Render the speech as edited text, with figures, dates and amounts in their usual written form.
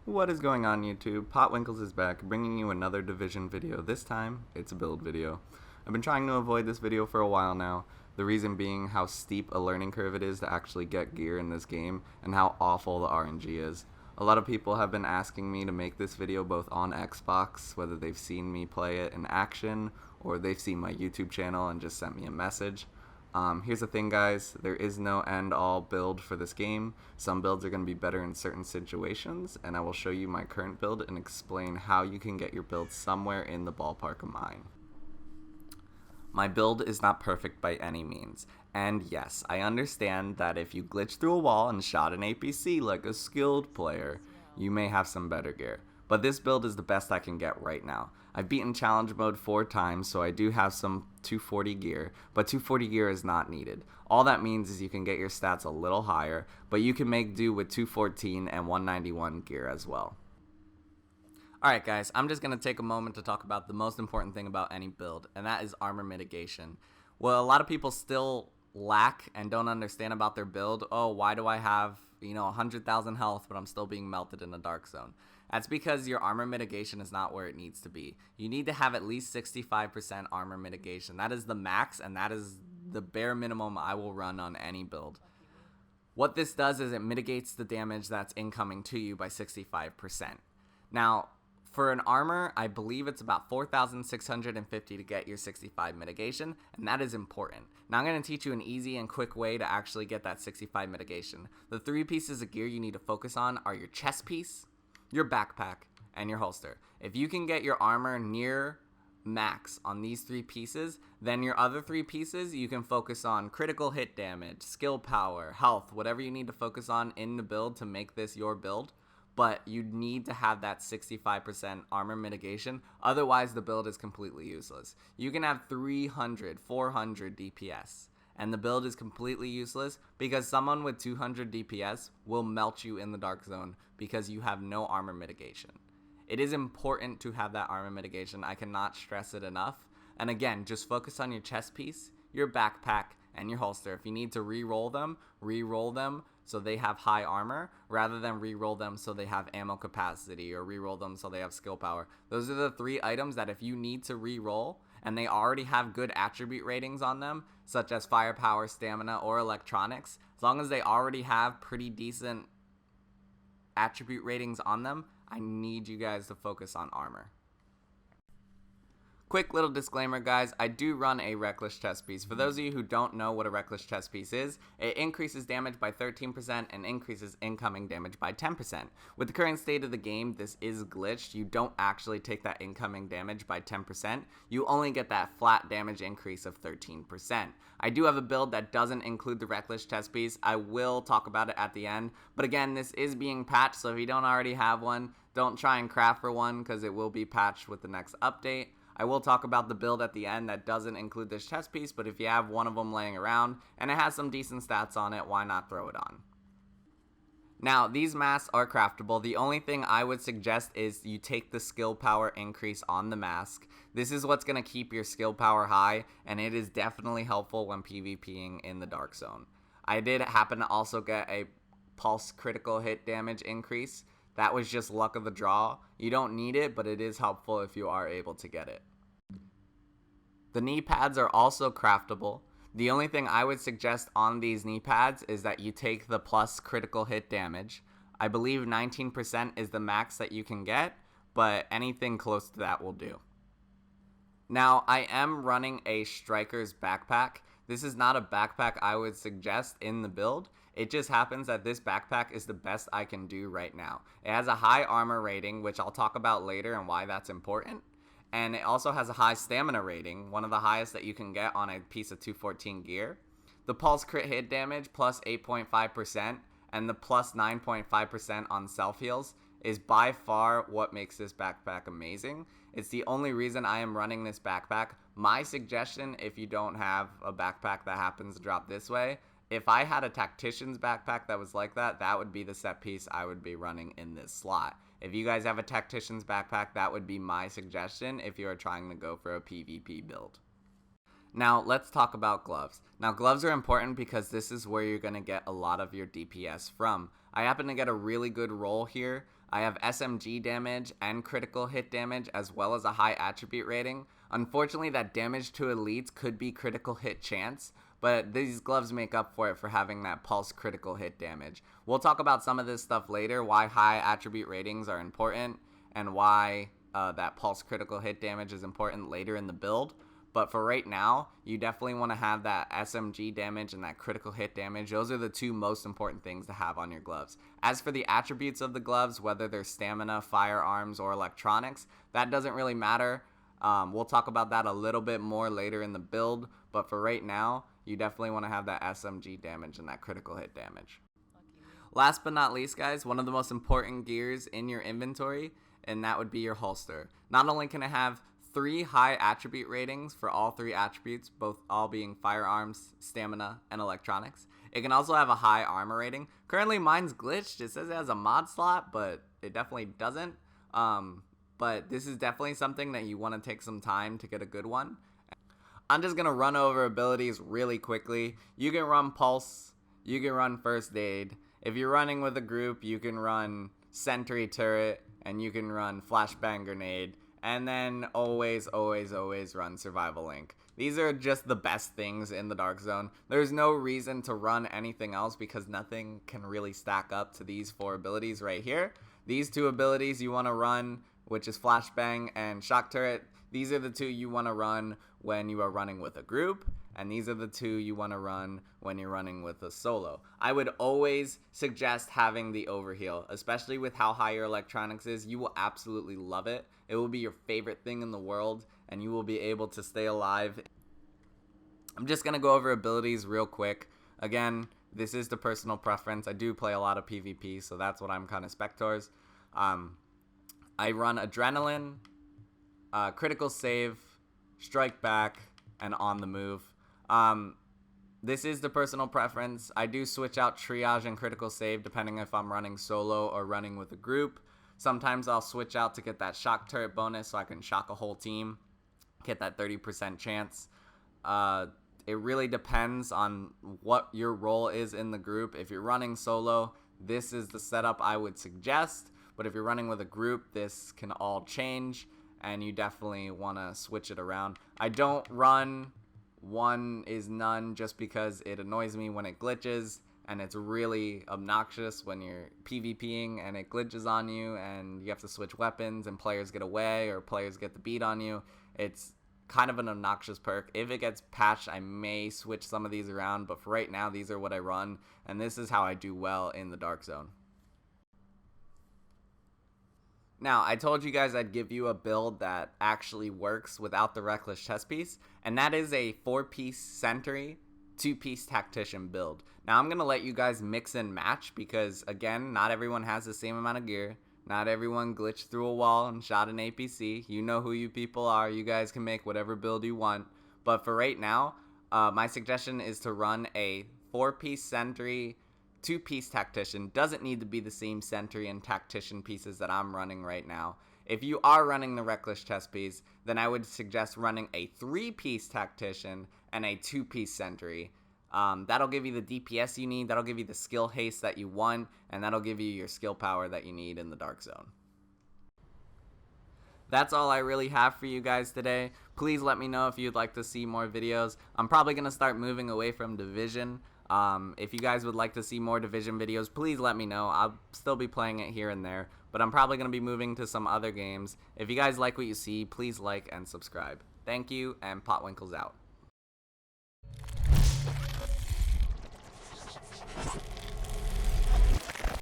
What is going on YouTube? Potwinkles is back, bringing you another Division video. This time, it's a build video. I've been trying to avoid this video for a while now, the reason being how steep a learning curve it is to actually get gear in this game, and how awful the RNG is. A lot of people have been asking me to make this video both on Xbox, whether they've seen me play it in action, or they've seen my YouTube channel and just sent me a message. Here's the thing, guys, there is no end-all build for this game. Some builds are going to be better in certain situations, and I will show you my current build and explain how you can get your build somewhere in the ballpark of mine. My build is not perfect by any means, and yes, I understand that if you glitch through a wall and shot an APC like a skilled player, you may have some better gear. But this build is the best I can get right now. I've beaten challenge mode 4 times, so I do have some 240 gear, but 240 gear is not needed. All that means is you can get your stats a little higher, but you can make do with 214 and 191 gear as well. Alright guys, I'm just going to take a moment to talk about the most important thing about any build, and that is armor mitigation. Well, a lot of people still lack and don't understand about their build. Oh, why do I have 100,000 health but I'm still being melted in the dark zone? That's because your armor mitigation is not where it needs to be. You need to have at least 65% armor mitigation. That is the max, and that is the bare minimum I will run on any build. What this does is it mitigates the damage that's incoming to you by 65%. Now, for an armor, I believe it's about 4,650 to get your 65 mitigation, and that is important. Now I'm going to teach you an easy and quick way to actually get that 65 mitigation. The 3 pieces of gear you need to focus on are your chest piece, your backpack, and your holster. If you can get your armor near max on these 3 pieces, then your other 3 pieces you can focus on critical hit damage, skill power, health, whatever you need to focus on in the build to make this your build. But you need to have that 65% armor mitigation, otherwise the build is completely useless. You can have 300, 400 DPS, and the build is completely useless because someone with 200 DPS will melt you in the dark zone because you have no armor mitigation. It is important to have that armor mitigation. I cannot stress it enough. And again, just focus on your chest piece, your backpack, and your holster. If you need to re-roll them so they have high armor rather than re-roll them so they have ammo capacity or re-roll them so they have skill power. Those are the 3 items that if you need to re-roll and they already have good attribute ratings on them, such as firepower, stamina, or electronics, as long as they already have pretty decent attribute ratings on them, I need you guys to focus on armor. Quick little disclaimer, guys, I do run a Reckless chest piece. For those of you who don't know what a Reckless chest piece is, it increases damage by 13% and increases incoming damage by 10%. With the current state of the game, this is glitched. You don't actually take that incoming damage by 10%. You only get that flat damage increase of 13%. I do have a build that doesn't include the Reckless chest piece. I will talk about it at the end. But again, this is being patched, so if you don't already have one, don't try and craft for one because it will be patched with the next update. I will talk about the build at the end that doesn't include this chest piece, but if you have one of them laying around and it has some decent stats on it, why not throw it on? Now, these masks are craftable. The only thing I would suggest is you take the skill power increase on the mask. This is what's going to keep your skill power high, and it is definitely helpful when PvPing in the dark zone. I did happen to also get a pulse critical hit damage increase. That was just luck of the draw. You don't need it, but it is helpful if you are able to get it. The knee pads are also craftable. The only thing I would suggest on these knee pads is that you take the plus critical hit damage. I believe 19% is the max that you can get, but anything close to that will do. Now, I am running a Striker's backpack. This is not a backpack I would suggest in the build. It just happens that this backpack is the best I can do right now. It has a high armor rating, which I'll talk about later and why that's important. And it also has a high stamina rating, one of the highest that you can get on a piece of 214 gear. The pulse crit hit damage plus 8.5% and the plus 9.5% on self heals is by far what makes this backpack amazing. It's the only reason I am running this backpack. My suggestion, if you don't have a backpack that happens to drop this way, if I had a tactician's backpack that was like that, that would be the set piece I would be running in this slot. If you guys have a tactician's backpack, that would be my suggestion if you are trying to go for a PvP build. Now, let's talk about gloves. Now, gloves are important because this is where you're going to get a lot of your DPS from. I happen to get a really good roll here. I have SMG damage and critical hit damage as well as a high attribute rating. Unfortunately, that damage to elites could be critical hit chance, but these gloves make up for it for having that pulse critical hit damage. We'll talk about some of this stuff later, why high attribute ratings are important and why that pulse critical hit damage is important later in the build. But for right now, you definitely want to have that SMG damage and that critical hit damage. Those are the two most important things to have on your gloves. As for the attributes of the gloves, whether they're stamina, firearms, or electronics, that doesn't really matter. We'll talk about that a little bit more later in the build. But for right now, you definitely want to have that SMG damage and that critical hit damage. Last but not least, guys, one of the most important gears in your inventory, and that would be your holster. Not only can it have 3 high attribute ratings for all 3 attributes, all being firearms, stamina, and electronics. It can also have a high armor rating. Currently, mine's glitched. It says it has a mod slot, but it definitely doesn't. But this is definitely something that you want to take some time to get a good one. I'm just going to run over abilities really quickly. You can run Pulse. You can run First Aid. If you're running with a group, you can run Sentry Turret, and you can run Flashbang Grenade. And then always run Survival Link. These are just the best things in the Dark Zone. There's no reason to run anything else because nothing can really stack up to these 4 abilities right here. These 2 abilities you want to run, which is Flashbang and Shock Turret, these are the 2 you want to run when you are running with a group. And these are the 2 you want to run when you're running with a solo. I would always suggest having the overheal, especially with how high your electronics is. You will absolutely love it. It will be your favorite thing in the world, and you will be able to stay alive. I'm just going to go over abilities real quick. Again, this is the personal preference. I do play a lot of PvP, so that's what I'm kind of spec towards. I run Adrenaline, Critical Save, Strike Back, and On the Move. This is the personal preference. I do switch out Triage and Critical Save depending if I'm running solo or running with a group. Sometimes I'll switch out to get that Shock Turret bonus so I can shock a whole team, get that 30% chance. It really depends on what your role is in the group. If you're running solo, this is the setup I would suggest. But if you're running with a group, this can all change, and you definitely want to switch it around. I don't run One is None just because it annoys me when it glitches, and it's really obnoxious when you're PvPing and it glitches on you and you have to switch weapons and players get away or players get the beat on you. It's kind of an obnoxious perk. If it gets patched, I may switch some of these around, but for right now, these are what I run, and this is how I do well in the Dark Zone. Now, I told you guys I'd give you a build that actually works without the Reckless chest piece, and that is a 4-piece Sentry, 2-piece Tactician build. Now, I'm going to let you guys mix and match because, again, not everyone has the same amount of gear. Not everyone glitched through a wall and shot an APC. You know who you people are. You guys can make whatever build you want. But for right now, my suggestion is to run a 4-piece Sentry, 2-piece Tactician. Doesn't need to be the same Sentry and Tactician pieces that I'm running right now. If you are running the Reckless chest piece, then I would suggest running a 3-piece Tactician and a 2-piece Sentry. That'll give you the DPS you need, that'll give you the skill haste that you want, and that'll give you your skill power that you need in the Dark Zone. That's all I really have for you guys today. Please let me know if you'd like to see more videos. I'm probably going to start moving away from Division. If you guys would like to see more Division videos, please let me know. I'll still be playing it here and there, but I'm probably going to be moving to some other games. If you guys like what you see, please like and subscribe. Thank you, and Potwinkles out.